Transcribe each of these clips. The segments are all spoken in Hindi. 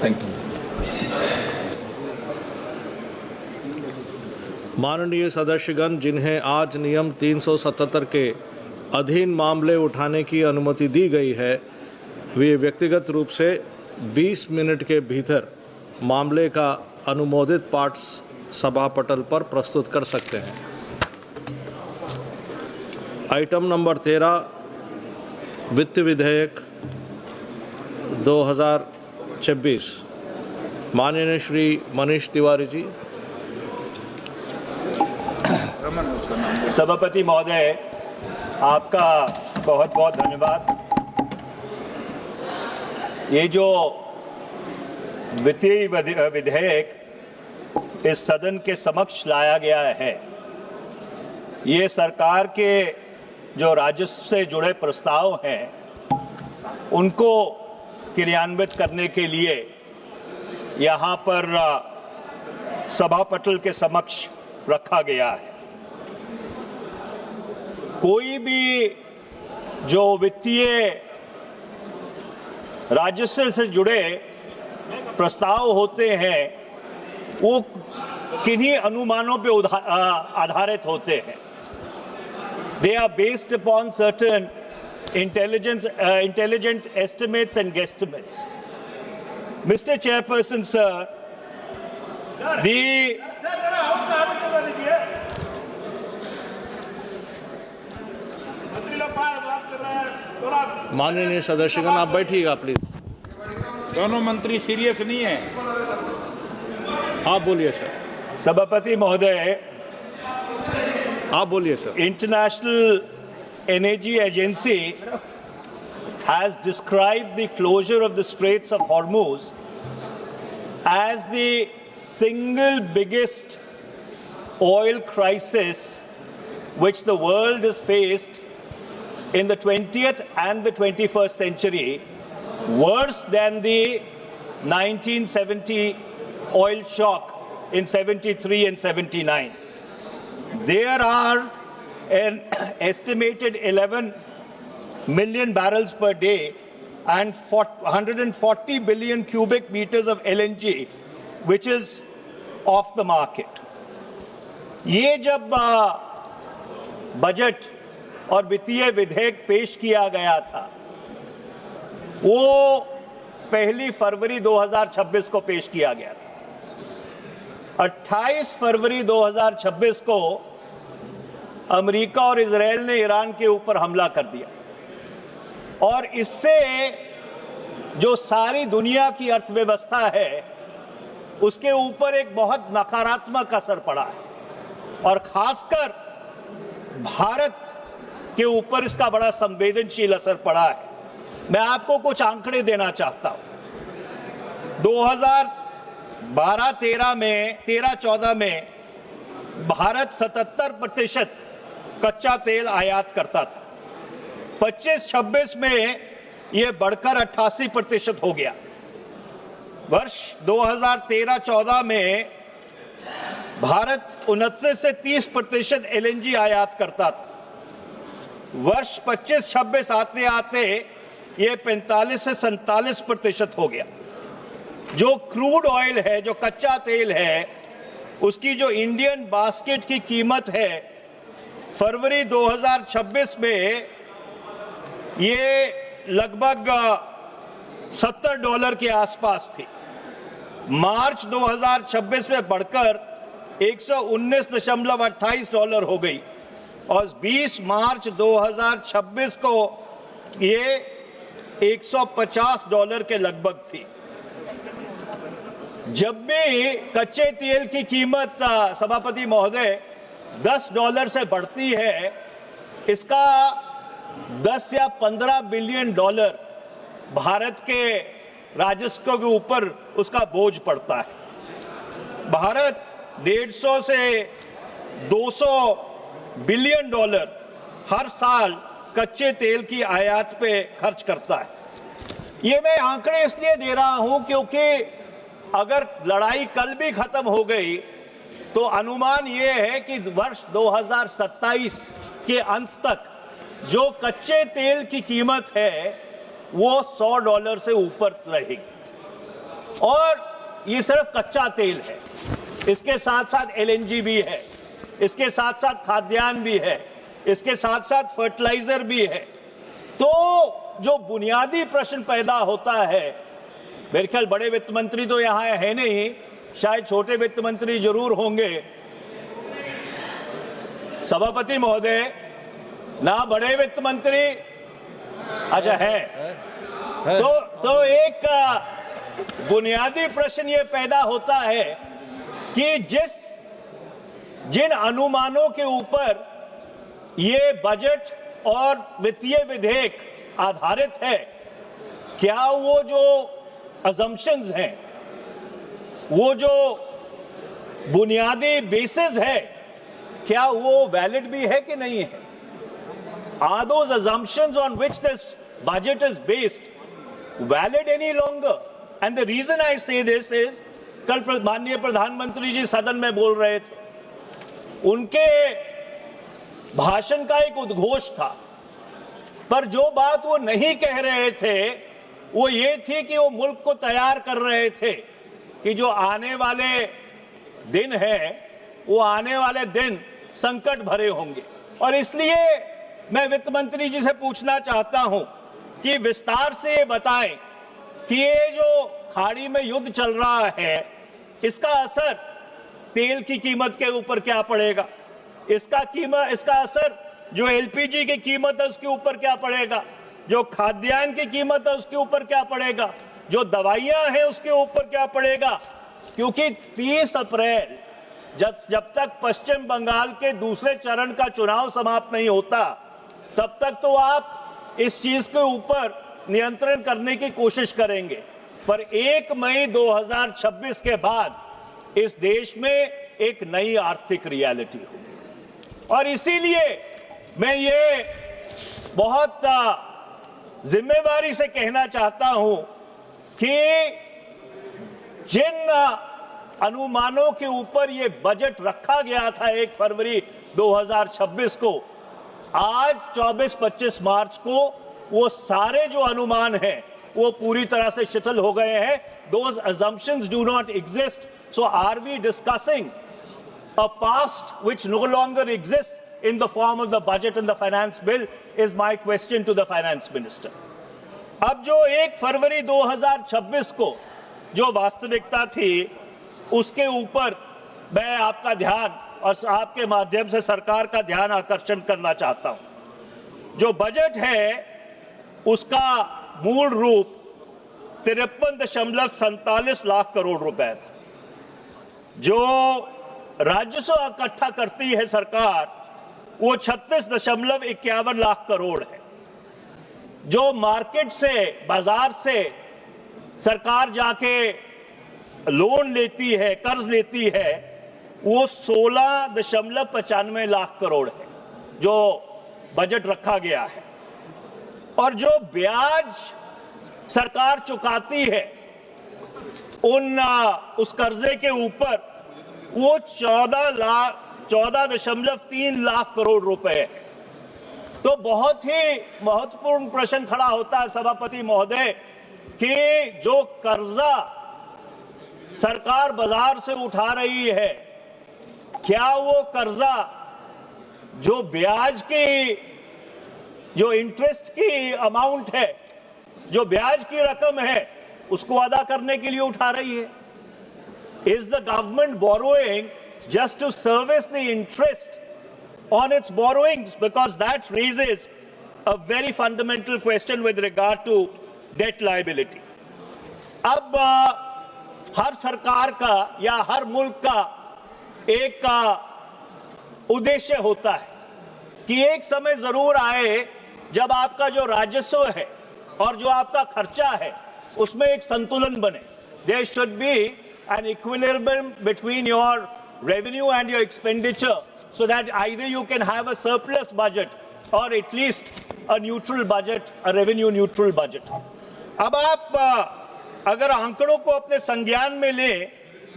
Thank you. माननीय सदस्यगण, जिन्हें आज नियम 377 के अधीन मामले उठाने की अनुमति दी गई है, वे व्यक्तिगत रूप से 20 मिनट के भीतर मामले का अनुमोदित पाठ सभा पटल पर प्रस्तुत कर सकते हैं। आइटम नंबर 13, वित्त विधेयक 2026। माननीय श्री मनीष तिवारी जी। सभापति महोदय, आपका बहुत बहुत धन्यवाद। ये जो वित्तीय विधेयक इस सदन के समक्ष लाया गया है, ये सरकार के जो राजस्व से जुड़े प्रस्ताव हैं उनको क्रियान्वित करने के लिए यहाँ पर सभा पटल के समक्ष रखा गया है। कोई भी जो वित्तीय राजस्व से जुड़े प्रस्ताव होते हैं वो किन्हीं अनुमानों पे आधारित होते हैं। They are based upon certain intelligent estimates and guesstimates. Mr. Chairperson, sir, the माननीय सदस्यगण, आप बैठिएगा प्लीज। दोनों मंत्री सीरियस नहीं है। आप बोलिए सर। सभापति महोदय, आप बोलिए sir. International Energy Agency has described the closure of the Straits of Hormuz as the single biggest oil crisis which the world has faced in the 20th and the 21st century, worse than the 1970 oil shock in 73 and 79. There are an estimated 11 million barrels per day and 140 billion cubic meters of LNG, which is off the market. ये जब बजट और वित्तीय विधेयक पेश किया गया था, वो 1 फरवरी 2026 को पेश किया गया था। 28 फरवरी 2026 को अमेरिका और इजराइल ने ईरान के ऊपर हमला कर दिया और इससे जो सारी दुनिया की अर्थव्यवस्था है उसके ऊपर एक बहुत नकारात्मक असर पड़ा है और खासकर भारत के ऊपर इसका बड़ा संवेदनशील असर पड़ा है। मैं आपको कुछ आंकड़े देना चाहता हूं। 2012-13 में भारत 77% कच्चा तेल आयात करता था। 25-26 में यह बढ़कर 88% हो गया। वर्ष 2013-14 में भारत 29 से 30% LNG आयात करता था। वर्ष 25-26 आते आते यह 45 से 47% हो गया। जो क्रूड ऑयल है, जो कच्चा तेल है, उसकी जो इंडियन बास्केट की कीमत है फरवरी 2026 में ये लगभग $70 के आसपास थी। मार्च 2026 में बढ़कर $119.28 हो गई और 20 मार्च 2026 को ये $150 के लगभग थी। जब भी कच्चे तेल की कीमत, सभापति महोदय, $10 से बढ़ती है, इसका 10 या 15 बिलियन डॉलर भारत के राजस्व के ऊपर उसका बोझ पड़ता है। भारत 150 से 200 बिलियन डॉलर हर साल कच्चे तेल की आयात पे खर्च करता है। ये मैं आंकड़े इसलिए दे रहा हूं क्योंकि अगर लड़ाई कल भी खत्म हो गई तो अनुमान ये है कि वर्ष 2027 के अंत तक जो कच्चे तेल की कीमत है वो $100 से ऊपर रहेगी। और ये सिर्फ कच्चा तेल है, इसके साथ साथ एलएनजी भी है, इसके साथ साथ खाद्यान्न भी है, इसके साथ साथ फर्टिलाइजर भी है। तो जो बुनियादी प्रश्न पैदा होता है, मेरे ख्याल बड़े वित्त मंत्री तो यहां है नहीं, शायद छोटे वित्त मंत्री जरूर होंगे। सभापति महोदय, ना बड़े वित्त मंत्री, अच्छा है। तो एक बुनियादी प्रश्न ये पैदा होता है कि जिन अनुमानों के ऊपर ये बजट और वित्तीय विधेयक आधारित है, क्या वो जो अजम्पशंस हैं, वो जो बुनियादी बेसिस है, क्या वो वैलिड भी है कि नहीं है? Are those assumptions on which this budget is based valid any longer? And the reason I say this is, कल माननीय प्रधानमंत्री जी सदन में बोल रहे थे, उनके भाषण का एक उद्घोष था, पर जो बात वो नहीं कह रहे थे वो ये थी कि वो मुल्क को तैयार कर रहे थे कि जो आने वाले दिन है, वो आने वाले दिन संकट भरे होंगे। और इसलिए मैं वित्त मंत्री जी से पूछना चाहता हूं कि विस्तार से बताएं कि ये जो खाड़ी में युद्ध चल रहा है, इसका असर तेल की कीमत के ऊपर क्या पड़ेगा, इसका असर जो एलपीजी की कीमत है उसके ऊपर क्या पड़ेगा, जो खाद्यान्न की कीमत है उसके ऊपर क्या पड़ेगा, जो दवाइयां हैं उसके ऊपर क्या पड़ेगा। क्योंकि 30 अप्रैल जब तक पश्चिम बंगाल के दूसरे चरण का चुनाव समाप्त नहीं होता, तब तक तो आप इस चीज के ऊपर नियंत्रण करने की कोशिश करेंगे, पर 1 मई 2026 के बाद इस देश में एक नई आर्थिक रियलिटी होगी। और इसीलिए मैं ये बहुत जिम्मेवारी से कहना चाहता हूं कि जिन अनुमानों के ऊपर ये बजट रखा गया था 1 फरवरी 2026 को, आज 24-25 मार्च को वो सारे जो अनुमान हैं वो पूरी तरह से शिथिल हो गए हैं। Those assumptions do not exist. So are we discussing a past which no longer exists in the form of the budget and the finance bill is my question to the finance minister. अब जो 1 फरवरी 2026 को जो वास्तविकता थी, उसके ऊपर मैं आपका ध्यान और आपके माध्यम से सरकार का ध्यान आकर्षण करना चाहता हूं। जो बजट है उसका मूल रूप 53.47 लाख करोड़ रुपए था। जो राजस्व इकट्ठा करती है सरकार वो 36.51 लाख करोड़ है। जो मार्केट से, बाजार से सरकार जाके लोन लेती है, कर्ज लेती है, वो 16.95 लाख करोड़ है जो बजट रखा गया है। और जो ब्याज सरकार चुकाती है उस कर्जे के ऊपर, वो 14.3 लाख करोड़ रुपए है। तो बहुत ही महत्वपूर्ण प्रश्न खड़ा होता है सभापति महोदय कि जो कर्जा सरकार बाजार से उठा रही है, क्या वो कर्जा जो ब्याज की, जो इंटरेस्ट की अमाउंट है, जो ब्याज की रकम है, उसको अदा करने के लिए उठा रही है? Is the government borrowing just to service the interest on its borrowings? Because that raises a very fundamental question with regard to debt liability. अब हर सरकार का या हर मुल्क का एक उद्देश्य होता है कि एक समय जरूर आए जब आपका जो राजस्व है और जो आपका खर्चा है उसमें एक संतुलन बने। There should be an equilibrium between your revenue and your expenditure so that either you can have a surplus budget or at least a neutral budget, a revenue neutral budget. अब आप अगर आंकड़ों को अपने संज्ञान में लें,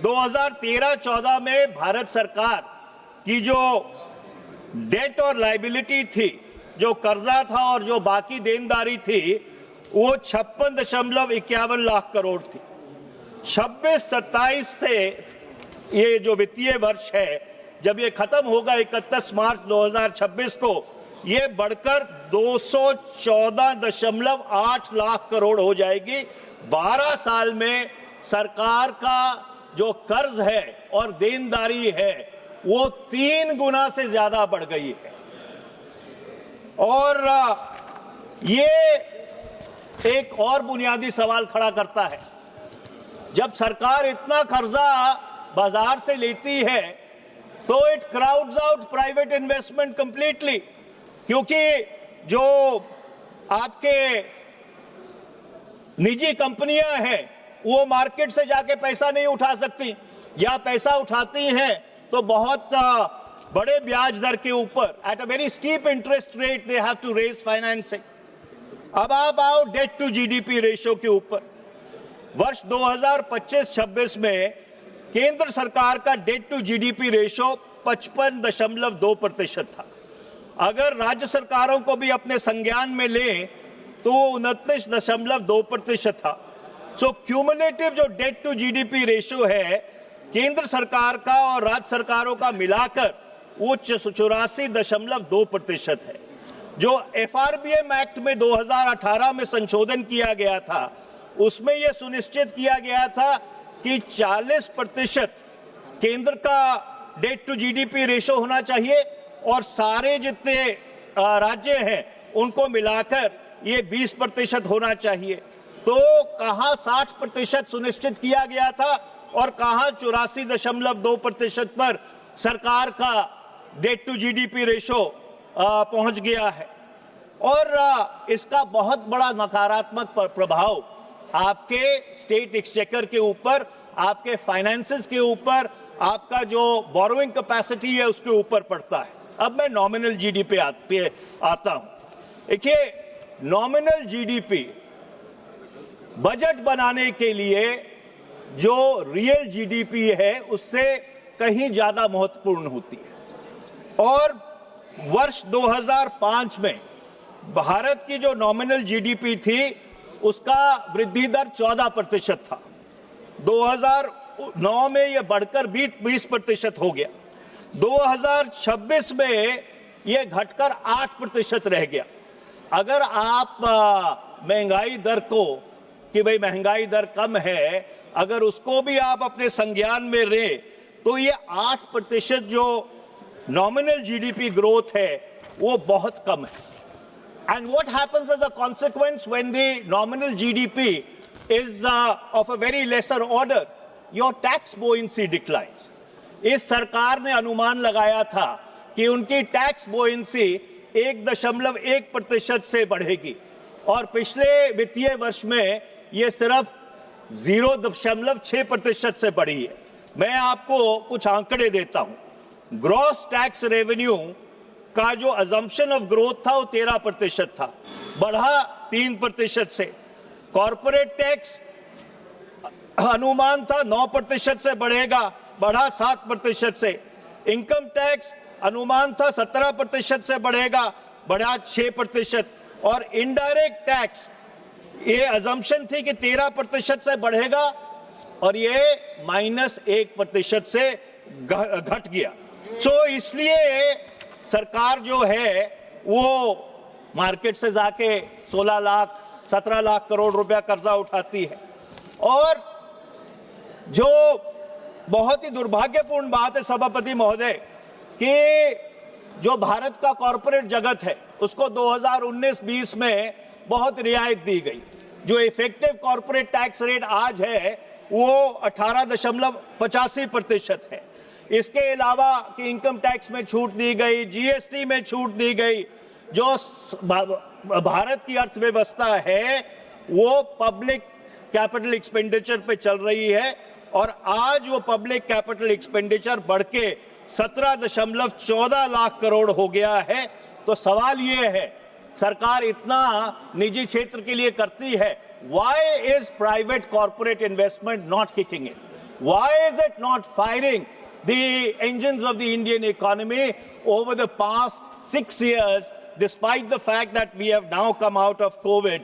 2013-14 में भारत सरकार की जो डेट और लायबिलिटी थी, जो कर्जा था और जो बाकी देनदारी थी, वो 56.51 लाख करोड़ थी। 26-27 से ये जो वित्तीय वर्ष है, जब ये खत्म होगा 31 मार्च 2026 को, ये बढ़कर 214.8 लाख करोड़ हो जाएगी। 12 साल में सरकार का जो कर्ज है और देनदारी है वो 3 गुना से ज्यादा बढ़ गई है। और ये एक और बुनियादी सवाल खड़ा करता है, जब सरकार इतना कर्जा बाजार से लेती है तो it crowds out private investment completely, क्योंकि जो आपके निजी कंपनियां हैं वो मार्केट से जाके पैसा नहीं उठा सकती, या पैसा उठाती हैं तो बहुत बड़े ब्याज दर के ऊपर, at a very steep interest rate they have to raise financing. अब आप आओ डेट टू जीडीपी रेशियो के ऊपर। वर्ष 2025-26 में केंद्र सरकार का डेट टू जीडीपी रेशियो 55.2% था। अगर राज्य सरकारों को भी अपने संज्ञान में लें तो 29.2% था। सो क्यूमुलेटिव जो डेट टू जीडीपी रेशियो है केंद्र सरकार का और राज्य सरकारों का मिलाकर वो 84.2% है। जो एफआरबीएम एक्ट में 2018 में संशोधन किया गया था उसमें यह सुनिश्चित किया गया था कि 40% केंद्र का डेट टू जीडीपी रेशियो होना चाहिए और सारे जितने राज्य हैं उनको मिलाकर ये 20% होना चाहिए। तो कहां 60% सुनिश्चित किया गया था और कहां 84.2% पर सरकार का डेट टू जीडीपी रेशियो पहुंच गया है। और इसका बहुत बड़ा नकारात्मक प्रभाव आपके स्टेट एक्सचेकर के ऊपर, आपके फाइनेंसेस के ऊपर, आपका जो बोरोइंग कैपेसिटी है उसके ऊपर पड़ता है। अब मैं नॉमिनल जीडीपी पे आता हूं। देखिए, नॉमिनल जीडीपी बजट बनाने के लिए जो रियल जीडीपी है उससे कहीं ज्यादा महत्वपूर्ण होती है। और वर्ष 2005 में भारत की जो नॉमिनल जीडीपी थी उसका वृद्धि दर 14% था। 2009 में यह बढ़कर 20% हो गया। 2026 में यह घटकर 8% रह गया। अगर आप महंगाई दर को, कि भाई महंगाई दर कम है, अगर उसको भी आप अपने संज्ञान में लें तो ये 8% जो नॉमिनल जीडीपी ग्रोथ है वो बहुत कम है। And what happens as a consequence when the nominal GDP is of a very lesser order? Your tax buoyancy declines. इस सरकार ने अनुमान लगाया था कि उनकी टैक्स बुओयेंसी 1.1% से बढ़ेगी और पिछले वित्तीय वर्ष में यह सिर्फ 0.6% से बढ़ी है। मैं आपको कुछ आंकड़े देता हूं। ग्रॉस टैक्स रेवेन्यू का जो अजम्पशन ऑफ ग्रोथ था वो 13% था, बढ़ा 3% से। कॉर्पोरेट टैक्स अनुमान था 9% से बढ़ेगा, बढ़ा 7% से। इनकम टैक्स अनुमान था 17% से बढ़ेगा, बढ़ा 6%। और इनडायरेक्ट टैक्स ये अजम्पशन थी कि 13% से बढ़ेगा और ये -1% से घट गया। सो इसलिए सरकार जो है वो मार्केट से जाके 16 लाख 17 लाख करोड़ रुपया कर्जा उठाती है। और जो बहुत ही दुर्भाग्यपूर्ण बात है सभापति महोदय, कि जो भारत का कॉरपोरेट जगत है उसको 2019-20 में बहुत रियायत दी गई। जो इफेक्टिव कॉरपोरेट टैक्स रेट आज है वो 18.85% है। इसके अलावा कि इनकम टैक्स में छूट दी गई, जीएसटी में छूट दी गई। जो भारत की अर्थव्यवस्था है वो पब्लिक कैपिटल एक्सपेंडिचर पे चल रही है और आज वो पब्लिक कैपिटल एक्सपेंडिचर बढ़ के 17.14 लाख करोड़ हो गया है। तो सवाल ये है, सरकार इतना निजी क्षेत्र के लिए करती है, why is private corporate investment not kicking in? Why is it not firing the engines of the Indian economy over the past 6 years, despite the fact that we have now come out of COVID?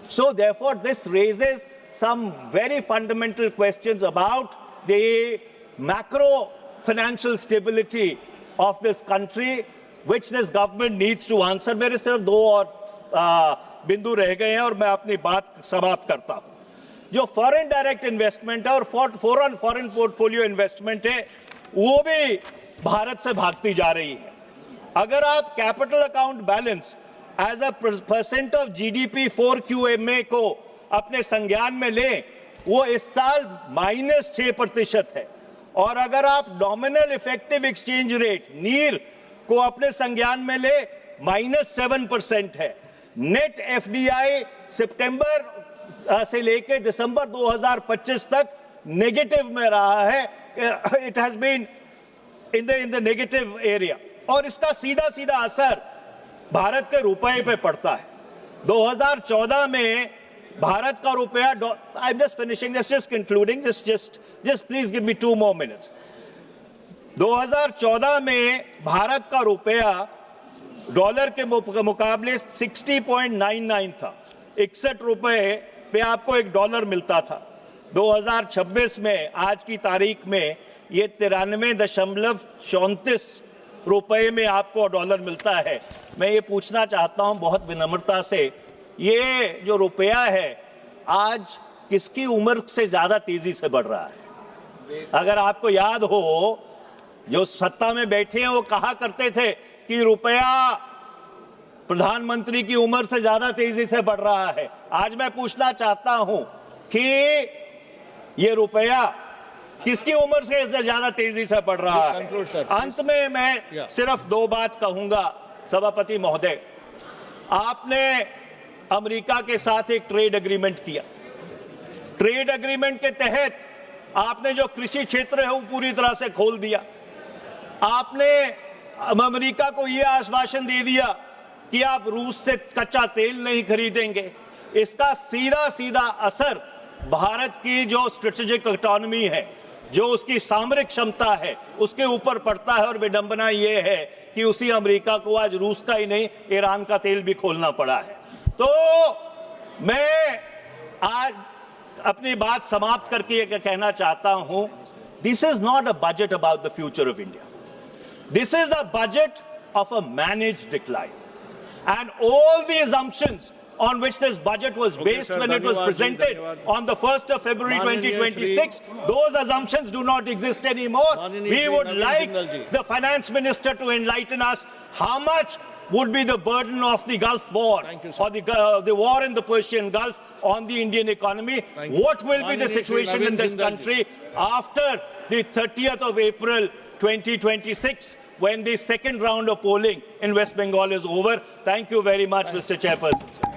So therefore, this raises some very fundamental questions about the macro financial stability of this country, which this government needs to answer. मेरे सिर्फ दो और बिंदु रह गए हैं और मैं अपनी बात समाप्त करता हूं। जो फॉरेन डायरेक्ट इन्वेस्टमेंट है और फॉरेन पोर्टफोलियो इन्वेस्टमेंट है, वो भी भारत से भागती जा रही है। अगर आप capital account balance as a percent of GDP 4QMA को अपने संज्ञान में लें, वो इस साल -6% है। और अगर आप नॉमिनल इफेक्टिव एक्सचेंज रेट नीर को अपने संज्ञान में ले, -7% है। नेट एफडीआई सितंबर से लेकर दिसंबर 2025 तक नेगेटिव में रहा है। It has been in the negative area, और इसका सीधा सीधा असर भारत के रुपए पे पड़ता है। 2014 में भारत का रुपया, I am just finishing this, just concluding, just please give me 2 more minutes। 2014 में भारत का रुपया डॉलर के मुकाबले 60.99 था। 61 रुपए पे आपको $1 मिलता था। 2026 में आज की तारीख में ये 93.34 रुपए में आपको डॉलर मिलता है। मैं ये पूछना चाहता हूं बहुत विनम्रता से, ये जो रुपया है आज किसकी उम्र से ज्यादा तेजी से बढ़ रहा है? अगर आपको याद हो, जो सत्ता में बैठे हैं वो कहा करते थे कि रुपया प्रधानमंत्री की उम्र से ज्यादा तेजी से बढ़ रहा है। आज मैं पूछना चाहता हूं कि ये रुपया किसकी उम्र से ज्यादा तेजी से बढ़ रहा है? अंत में मैं सिर्फ 2 बात कहूंगा सभापति महोदय। आपने अमेरिका के साथ एक ट्रेड एग्रीमेंट किया। ट्रेड एग्रीमेंट के तहत आपने जो कृषि क्षेत्र है वो पूरी तरह से खोल दिया। आपने अमेरिका को यह आश्वासन दे दिया कि आप रूस से कच्चा तेल नहीं खरीदेंगे। इसका सीधा सीधा असर भारत की जो स्ट्रेटेजिक इकोनॉमी है, जो उसकी सामरिक क्षमता है, उसके ऊपर पड़ता है। और विडंबना यह है कि उसी अमेरिका को आज रूस का ही नहीं, ईरान का तेल भी खोलना पड़ा है। तो मैं आज अपनी बात समाप्त करके ये कहना चाहता हूं, this is not a budget about the future of India. This is a budget of a managed decline, and all the assumptions on which this budget was based when it was presented on the 1st of February 2026, those assumptions do not exist anymore. We would like the finance minister to enlighten us how much would be the burden of the Gulf War or the war in the Persian Gulf on the Indian economy. What will be the situation in this country after the 30th of April 2026, when the second round of polling in West Bengal is over? Thank you very much, Mr. Chairperson.